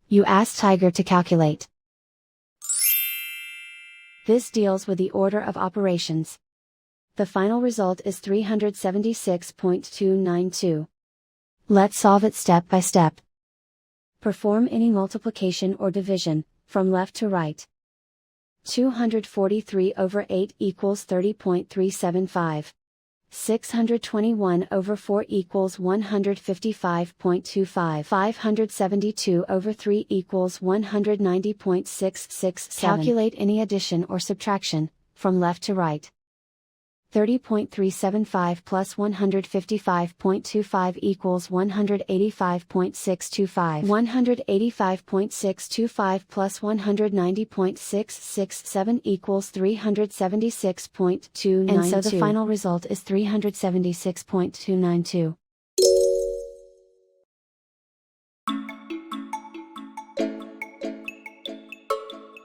You ask Tiger to calculate. This deals with the order of operations. The final result is 376.292. Let's solve it step by step. Perform any multiplication or division, from left to right. 243 over 8 equals 30.375. 621 over 4 equals 155.25. 572 over 3 equals 190.667. Calculate any addition or subtraction, from left to right. 30.375 plus 155.25 equals 185.625. 185.625 plus 190.667 equals 376.292. And so the final result is 376.292.